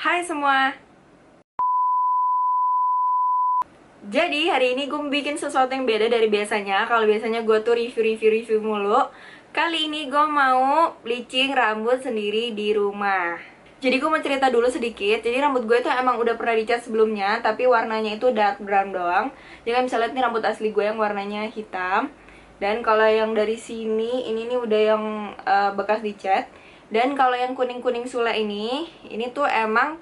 Hai semua. Jadi hari ini gue bikin sesuatu yang beda dari biasanya. Kalau biasanya gue tuh review mulu, kali ini gue mau bleaching rambut sendiri di rumah. Jadi gue mau cerita dulu sedikit. Jadi rambut gue tuh emang udah pernah dicat sebelumnya, tapi warnanya itu dark brown doang. Jadi kalian bisa lihat nih rambut asli gue yang warnanya hitam. Dan kalau yang dari sini, ini nih udah yang bekas dicat. Dan kalau yang kuning-kuning sule ini tuh emang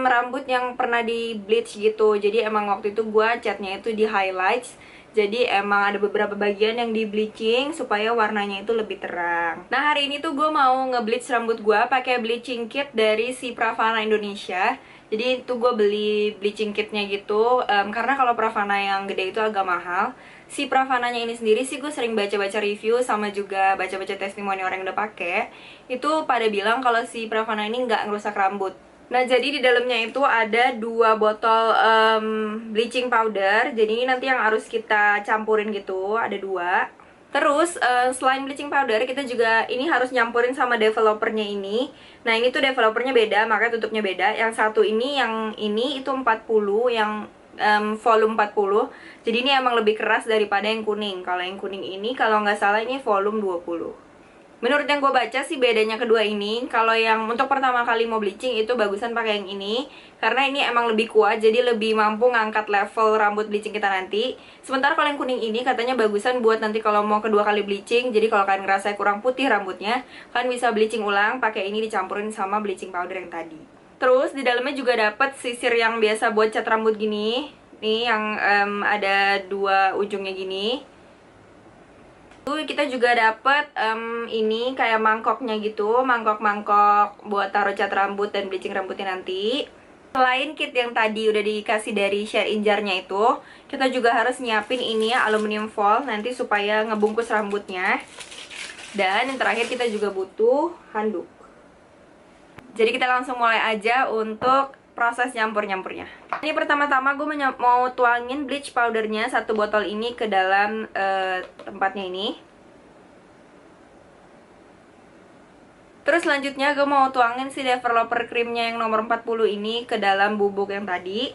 rambut yang pernah di bleach gitu. Jadi emang waktu itu gue catnya itu di highlights. Jadi emang ada beberapa bagian yang di bleaching supaya warnanya itu lebih terang. Nah hari ini tuh gue mau nge-bleach rambut gue pakai bleaching kit dari si Pravana Indonesia. Jadi itu gue beli bleaching kitnya gitu, karena kalau Pravana yang gede itu agak mahal. Si Pravananya ini sendiri sih gue sering baca-baca review sama juga baca-baca testimoni orang yang udah pakai. Itu pada bilang kalau si Pravana ini nggak ngerusak rambut. Nah jadi di dalamnya itu ada 2 botol bleaching powder. Jadi ini nanti yang harus kita campurin gitu, ada 2. Terus selain bleaching powder kita juga ini harus nyampurin sama developernya ini. Nah ini tuh developernya beda, makanya tutupnya beda. Yang satu ini, yang ini itu 40, yang volume 40. Jadi ini emang lebih keras daripada yang kuning. Kalau yang kuning ini kalau nggak salah ini volume 20. Menurut yang gue baca sih bedanya kedua ini, kalau yang untuk pertama kali mau bleaching itu bagusan pakai yang ini, karena ini emang lebih kuat, jadi lebih mampu ngangkat level rambut bleaching kita nanti. Sementara kalau yang kuning ini katanya bagusan buat nanti kalau mau kedua kali bleaching. Jadi kalau kalian ngerasa kurang putih rambutnya, kalian bisa bleaching ulang pakai ini dicampurin sama bleaching powder yang tadi. Terus di dalamnya juga dapat sisir yang biasa buat cat rambut gini, nih yang ada 2 ujungnya gini. Kita juga dapet ini kayak mangkoknya gitu, mangkok-mangkok buat taruh cat rambut dan bleaching rambutnya nanti. Selain kit yang tadi udah dikasih dari share in jar-nya itu, kita juga harus nyiapin ini ya, aluminium foil nanti supaya ngebungkus rambutnya. Dan yang terakhir kita juga butuh handuk. Jadi kita langsung mulai aja untuk proses nyampur-nyampurnya. Ini pertama-tama gue mau tuangin bleach powdernya 1 botol ini ke dalam tempatnya ini. Terus selanjutnya gue mau tuangin si developer creamnya yang nomor 40 ini ke dalam bubuk yang tadi.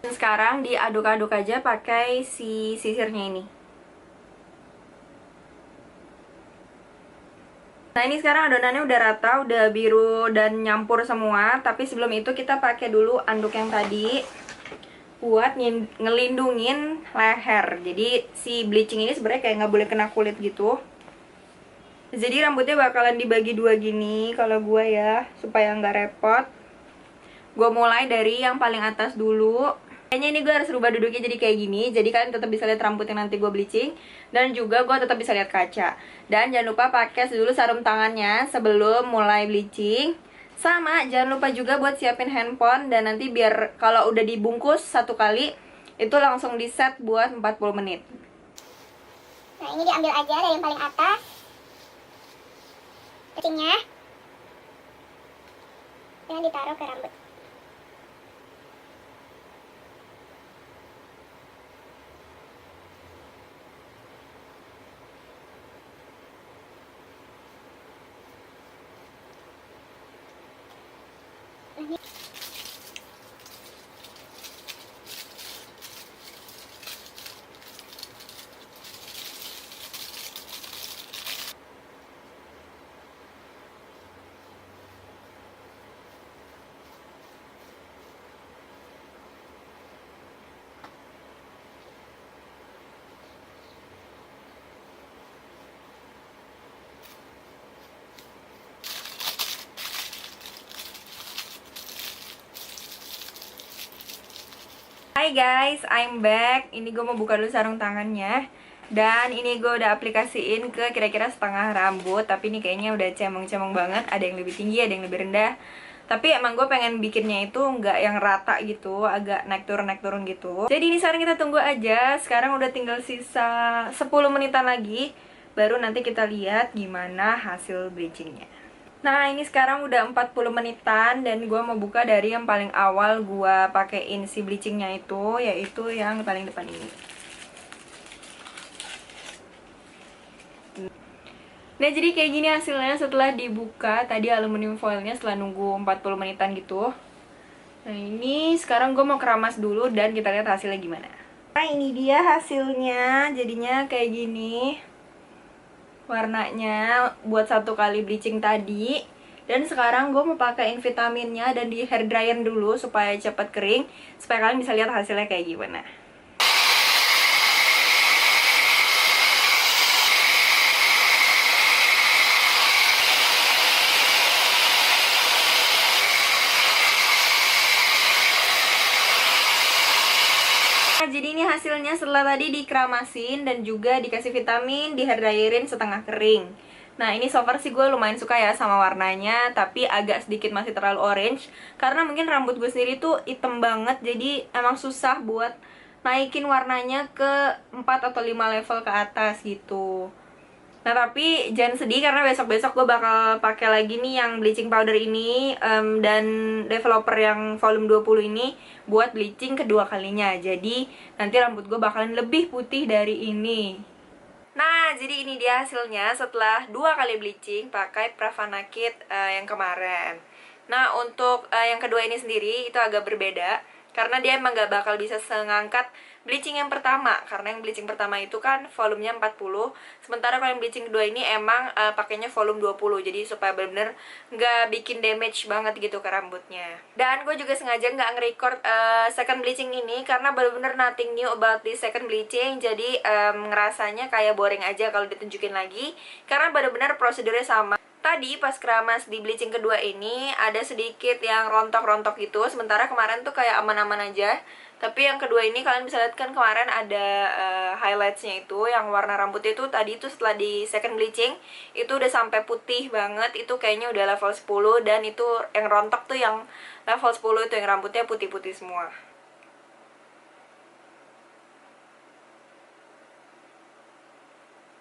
Dan sekarang diaduk-aduk aja pakai si sisirnya ini. Nah ini sekarang adonannya udah rata, udah biru dan nyampur semua. Tapi sebelum itu kita pakai dulu anduk yang tadi buat ngelindungin leher. Jadi si bleaching ini sebenarnya kayak nggak boleh kena kulit gitu. Jadi rambutnya bakalan dibagi 2 gini kalau gue ya, supaya nggak repot. Gue mulai dari yang paling atas dulu. Kayaknya ini gue harus rubah duduknya jadi kayak gini, jadi kalian tetap bisa lihat rambut yang nanti gue bleaching. Dan juga gue tetap bisa lihat kaca. Dan jangan lupa pakai dulu sarung tangannya sebelum mulai bleaching. Sama, jangan lupa juga buat siapin handphone. Dan nanti biar kalau udah dibungkus 1 kali, itu langsung di set buat 40 menit. Nah ini diambil aja dari yang paling atas bleachingnya, dan ditaruh ke rambut. Hai guys, I'm back. Ini gue mau buka dulu sarung tangannya. Dan ini gue udah aplikasiin ke kira-kira setengah rambut. Tapi ini kayaknya udah cemong-cemong banget. Ada yang lebih tinggi, ada yang lebih rendah. Tapi emang gue pengen bikinnya itu nggak yang rata gitu, agak naik turun gitu. Jadi ini sekarang kita tunggu aja. Sekarang udah tinggal sisa 10 menitan lagi. Baru nanti kita lihat gimana hasil bleachingnya. Nah ini sekarang udah 40 menitan dan gue mau buka dari yang paling awal gue pakein si bleachingnya itu, yaitu yang paling depan ini. Nah, jadi kayak gini hasilnya setelah dibuka tadi aluminium foilnya setelah nunggu 40 menitan gitu. Nah, ini sekarang gue mau keramas dulu dan kita lihat hasilnya gimana. Nah, ini dia hasilnya, jadinya kayak gini warnanya buat 1 kali bleaching tadi. Dan sekarang gue mau pakaiin vitaminnya dan di hair dryer dulu supaya cepat kering, supaya kalian bisa lihat hasilnya kayak gimana. Nah, jadi ini hasilnya setelah tadi dikeramasin dan juga dikasih vitamin, di hair dryerin setengah kering. Nah, ini so far sih gue lumayan suka ya sama warnanya, tapi agak sedikit masih terlalu orange karena mungkin rambut gue sendiri tuh hitam banget, jadi emang susah buat naikin warnanya ke 4 atau 5 level ke atas gitu. Nah, tapi jangan sedih karena besok-besok gue bakal pakai lagi nih yang bleaching powder ini, dan developer yang volume 20 ini buat bleaching kedua kalinya. Jadi nanti rambut gue bakalan lebih putih dari ini. Nah, jadi ini dia hasilnya setelah 2 kali bleaching pakai Pravana Kit yang kemarin. Nah, untuk yang kedua ini sendiri itu agak berbeda karena dia emang gak bakal bisa sengangkat bleaching yang pertama, karena yang bleaching pertama itu kan volumenya 40, sementara kalau yang bleaching kedua ini emang pakainya volume 20, jadi supaya bener-bener gak bikin damage banget gitu ke rambutnya. Dan gue juga sengaja gak nge-record second bleaching ini karena bener-bener nothing new about this second bleaching, jadi ngerasanya kayak boring aja kalau ditunjukin lagi karena bener-bener prosedurnya sama. Tadi pas keramas di bleaching kedua ini ada sedikit yang rontok-rontok gitu, sementara kemarin tuh kayak aman-aman aja. Tapi yang kedua ini kalian bisa lihat kan kemarin ada highlightsnya itu, yang warna rambutnya itu tadi itu setelah di second bleaching itu udah sampai putih banget, itu kayaknya udah level 10, dan itu yang rontok tuh yang level 10 itu yang rambutnya putih-putih semua.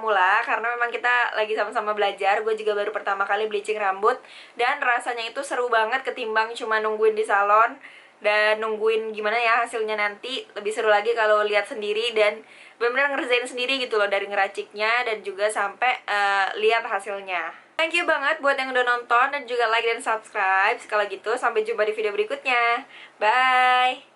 Mula karena memang kita lagi sama-sama belajar, gue juga baru pertama kali bleaching rambut dan rasanya itu seru banget ketimbang cuma nungguin di salon dan nungguin gimana ya hasilnya nanti. Lebih seru lagi kalau lihat sendiri dan benar-benar ngerjain sendiri gitu loh, dari ngeraciknya dan juga sampai lihat hasilnya. Thank you banget buat yang udah nonton dan juga like dan subscribe. Kalau gitu sampai jumpa di video berikutnya. Bye.